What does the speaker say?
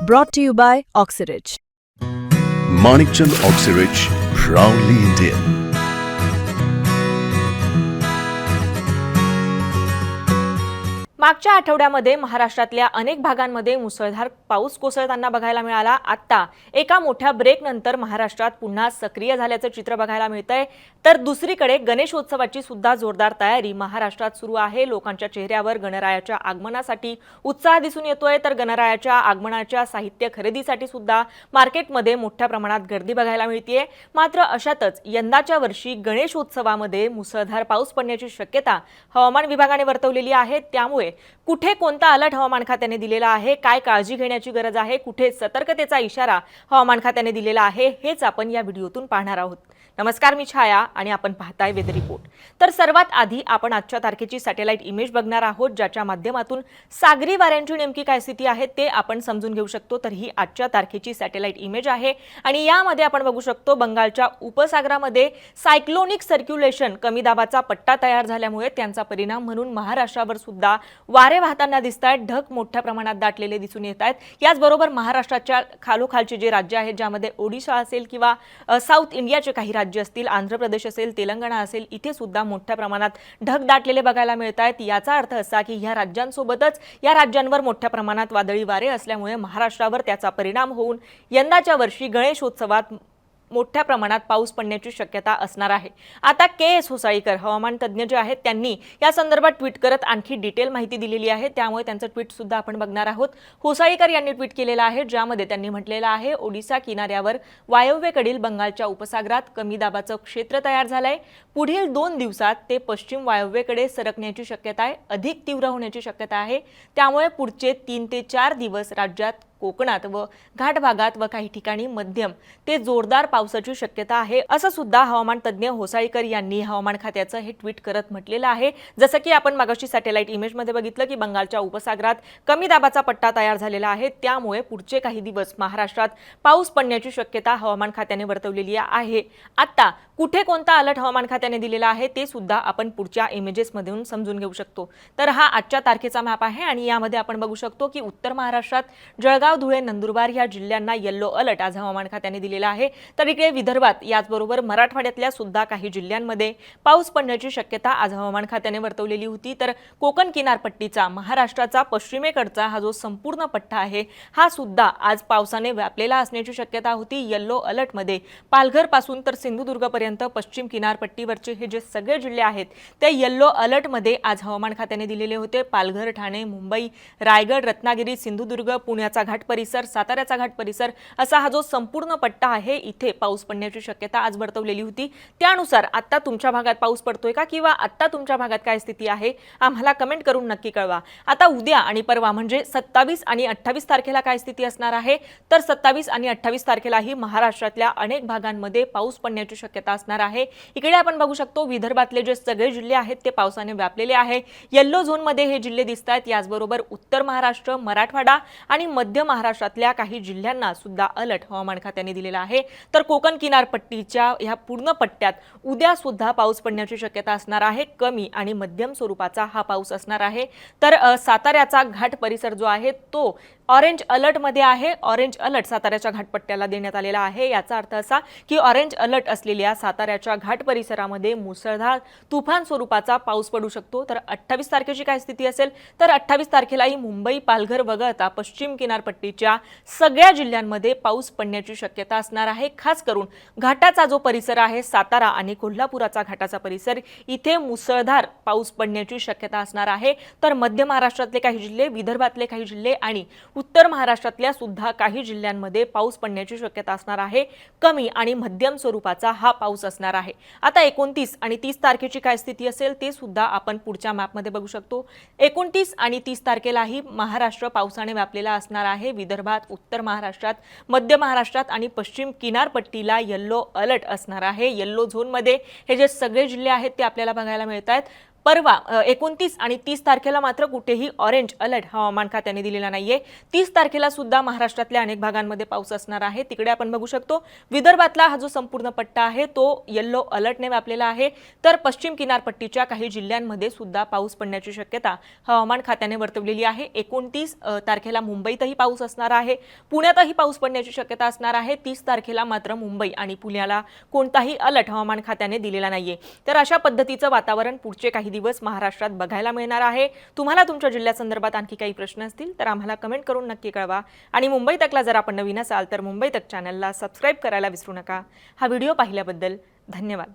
Brought to you by Oxyridge. Manikchand Oxyridge, proudly Indian. मागच्या आठवड्यामध्ये महाराष्ट्रातल्या अनेक भागांमध्ये मुसळधार पाऊस कोसळताना बघायला मिळाला. आता एका मोठ्या ब्रेक नंतर महाराष्ट्रात पुन्हा सक्रिय झाल्याचं चित्र बघायला मिळतंय. तर दुसरीकडे गणेशोत्सवाची सुद्धा जोरदार तयारी महाराष्ट्रात सुरू आहे. लोकांच्या चेहऱ्यावर गणरायाच्या आगमनासाठी उत्साह दिसून येतोय. तर गणरायाच्या आगमनाच्या साहित्य खरेदीसाठी सुद्धा मार्केटमध्ये मोठ्या प्रमाणात गर्दी बघायला मिळतेय. मात्र अशातच यंदाच्या वर्षी गणेशोत्सवामध्ये मुसळधार पाऊस पडण्याची शक्यता हवामान विभागाने वर्तवलेली आहे. त्यामुळे कुठे कोणता अलर्ट हवामान खात्याने दिलेला आहे, काय काळजी घेण्याची गरज आहे, कुठे सतर्कतेचा इशारा हवामान खात्याने दिलेला आहे, हेच आपण या व्हिडिओतून पाहणार आहोत. नमस्कार, मी छाया आणि आपण पाहताय वेदर रिपोर्ट. तर सर्वात आधी आपण आजच्या तारखेची सॅटेलाइट इमेज बघणार आहोत, ज्याच्या माध्यमातून सागरी वाऱ्यांची नेमकी काय स्थिती आहे ते आपण समजून घेऊ शकतो. तर ही आजच्या तारखेची सॅटेलाइट इमेज आहे आणि यामध्ये आपण बघू शकतो बंगालच्या उपसागरामध्ये सायक्लोनिक सर्क्युलेशन कमी दाबाचा पट्टा तयार झाल्यामुळे त्यांचा परिणाम म्हणून महाराष्ट्रावर सुद्धा वारे वाहताना दिसत आहेत. ढग मोठ्या प्रमाणात दाटलेले दिसून येत आहेत. याचबरोबर महाराष्ट्राच्या खालोखालचे जे राज्य आहेत, ज्यामध्ये ओडिशा असेल किंवा साऊथ इंडियाचे काही राज्य असतील, आंध्र प्रदेश असेल, तेलंगणा असेल, इथे सुद्धा मोठ्या प्रमाणात ढग दाटलेले बघायला मिळत आहेत. याचा अर्थ असा की ह्या राज्यांसोबतच या राज्यांवर मोठ्या प्रमाणात वादळी वारे असल्यामुळे महाराष्ट्रावर त्याचा परिणाम होऊन यंदाच्या वर्षी गणेशोत्सवात मोठ्या प्रमाणात पाऊस पडण्याची शक्यता असणार आहे. आता के.एस. होसाळीकर हवामान तज्ज्ञ जे आहेत त्यांनी या संदर्भात ट्विट करत आणखी डिटेल माहिती दिलेली आहे. त्यामुळे त्यांचं ट्विट सुद्धा आपण बघणार आहोत. होसाळीकर यांनी ट्विट केलेलं आहे, ज्यामध्ये त्यांनी म्हटलेलं आहे, ओडिशा किनाऱ्यावर वायव्येकडील बंगालच्या उपसागरात कमी दाबाचं क्षेत्र तयार झालंय. पुढील 2 दिवसात ते पश्चिम वायव्येकडे सरकण्याची शक्यता आहे, अधिक तीव्र होण्याची शक्यता आहे. त्यामुळे पुढचे 3 ते 4 दिवस राज्यात कोकणात व घाट भागात व काही ठिकाणी मध्यम ते जोरदार पावसाची शक्यता आहे, असं सुद्धा हवामान तज्ज्ञ होसाळीकर यांनी हवामान खात्याचं हे ट्विट करत म्हटलेलं आहे. जसं की आपण मागाशी सॅटेलाइट इमेजमध्ये बघितलं की बंगालच्या उपसागरात कमी दाबाचा पट्टा तयार झालेला आहे. त्यामुळे पुढचे काही दिवस महाराष्ट्रात पाऊस पडण्याची शक्यता हवामान खात्याने वर्तवलेली आहे. आता कुठे कोणता अलर्ट हवामान खात्याने दिलेला आहे ते सुद्धा आपण पुढच्या इमेजेसमधून समजून घेऊ शकतो. तर हा आजच्या तारखेचा मॅप आहे आणि यामध्ये आपण बघू शकतो की उत्तर महाराष्ट्रात जळगाव, धुळे, नंदुरबार या जिल्ह्यांना येलो अलर्ट आज हवामान खात्याने दिलेला आहे. तर इकडे विदर्भात याचबरोबर मराठवाड्यातल्या सुद्धा काही जिल्ह्यांमध्ये पाऊस पडण्याची शक्यता आज हवामान खात्याने वर्तवलेली होती. तर कोकण किनारपट्टीचा महाराष्ट्राचा पश्चिमेकडचा हा जो संपूर्ण पट्टा आहे, हा सुद्धा आज पावसाने व्यापलेला असण्याची शक्यता होती. येलो अलर्टमध्ये पालघर पासून तर सिंधुदुर्ग पर्यंत पश्चिम किनारपट्टीवरचे हे जे सगळे जिल्हे आहेत ते येलो अलर्टमध्ये आज हवामान खात्याने दिलेले होते. पालघर, ठाणे, मुंबई, रायगड, रत्नागिरी, सिंधुदुर्ग, पुण्याचा घाट परिसर, साताऱ्याचा घाट परिसर असा हा जो संपूर्ण पट्टा आहे, इथे पाऊस पडण्याची शक्यता आज वर्तवलेली होती. त्यानुसार आता तुमच्या भागात पाऊस पडतोय का किंवा आता तुमच्या भागात काय स्थिती आहे आम्हाला कमेंट करून नक्की कळवा. आता उद्या आणि परवा म्हणजे 27 आणि 28 तारखेला काय स्थिती असणार आहे, तर 27 आणि 28 तारखेलाही महाराष्ट्रातल्या अनेक भागांमध्ये पाऊस पडण्याची शक्यता असणार आहे. इकडे आपण बघू शकतो विदर्भातले जे सगळे जिल्हे आहेत ते पावसाने व्यापलेले आहे. येलो झोनमध्ये हे जिल्हे दिसत आहेत. याचबरोबर उत्तर महाराष्ट्र, मराठवाडा आणि मध्य महाराष्ट्रातल्या काही जिल्ह्यांना सुद्धा अलर्ट हवामान खात्याने दिलेला आहे. तर कोकण किनारपट्टीच्या ह्या पूर्ण पट्ट्यात उद्या सुद्धा पाऊस पडण्याची शक्यता असणार आहे. कमी आणि मध्यम स्वरूपाचा हा पाऊस असणार आहे. तर साताऱ्याचा घाट परिसर जो आहे तो ऑरेंज अलर्टमध्ये आहे. ऑरेंज अलर्ट साताऱ्याच्या घाटपट्ट्याला देण्यात आलेला आहे. याचा अर्थ असा की ऑरेंज अलर्ट असलेल्या साताऱ्याच्या घाट परिसरामध्ये मुसळधार तुफान स्वरूपाचा पाऊस पडू शकतो. तर 28 तारखेची काय स्थिती असेल, तर 28 तारखेलाही मुंबई, पालघर वगळता पश्चिम किनारपट्टीच्या सगळ्या जिल्ह्यांमध्ये पाऊस पडण्याची शक्यता असणार आहे. खास करून घाटाचा जो परिसर आहे, सातारा आणि कोल्हापुराचा घाटाचा परिसर, इथे मुसळधार पाऊस पडण्याची शक्यता असणार आहे. तर मध्य महाराष्ट्रातले काही जिल्हे, विदर्भातले काही जिल्हे आणि उत्तर महाराष्ट्रातल्या सुद्धा काही जिल्ह्यांमध्ये पाऊस पडण्याची शक्यता असणार आहे. कमी आणि मध्यम स्वरूपाचा हा पाऊस असणार आहे. आता 29 आणि 30 तारखेची काय स्थिती असेल ते सुद्धा आपण पुढच्या मॅपमध्ये बघू शकतो. 29 आणि 30 तारखेलाही महाराष्ट्र पावसाने व्यापलेला असणार आहे. विदर्भात, उत्तर महाराष्ट्रात, मध्य महाराष्ट्रात आणि पश्चिम किनारपट्टीला येलो अलर्ट असणार आहे. येलो झोनमध्ये हे जे सगळे जिल्हे आहेत ते आपल्याला बघायला मिळत आहेत. परवा 29 आणि 30 तारखेला मात्र कुठेही ऑरेंज अलर्ट हवामान खात्याने दिलेला नाहीये. 30 तारखेला सुद्धा महाराष्ट्रातल्या अनेक भागांमध्ये पाऊस असणार आहे. तिकडे आपण बघू शकतो विदर्भातला हा जो संपूर्ण पट्टा आहे तो येलो अलर्टने व्यापलेला आहे. तर पश्चिम किनारपट्टीच्या काही जिल्ह्यांमध्ये सुद्धा पाऊस पडण्याची शक्यता हवामान खात्याने वर्तवलेली आहे. 29 तारखेला मुंबईतही पाऊस असणार आहे, पुण्यातही पाऊस पडण्याची शक्यता असणार आहे. 30 तारखेला मात्र मुंबई आणि पुण्याला कोणताही अलर्ट हवामान खात्याने दिलेला नाहीये. तर अशा पद्धतीचं वातावरण पुढचे काही दिवस महाराष्ट्रात बघायला मिळणार आहे. तुम्हाला तुमच्या जिल्ह्यासंदर्भात आणखी काही प्रश्न असतील तर आम्हाला कमेंट करून नक्की कळवा. आणि मुंबई तकला जर आपण नवीन असाल तर मुंबई तक चॅनलला सबस्क्राईब करायला विसरू नका. हा व्हिडिओ पाहिल्याबद्दल धन्यवाद.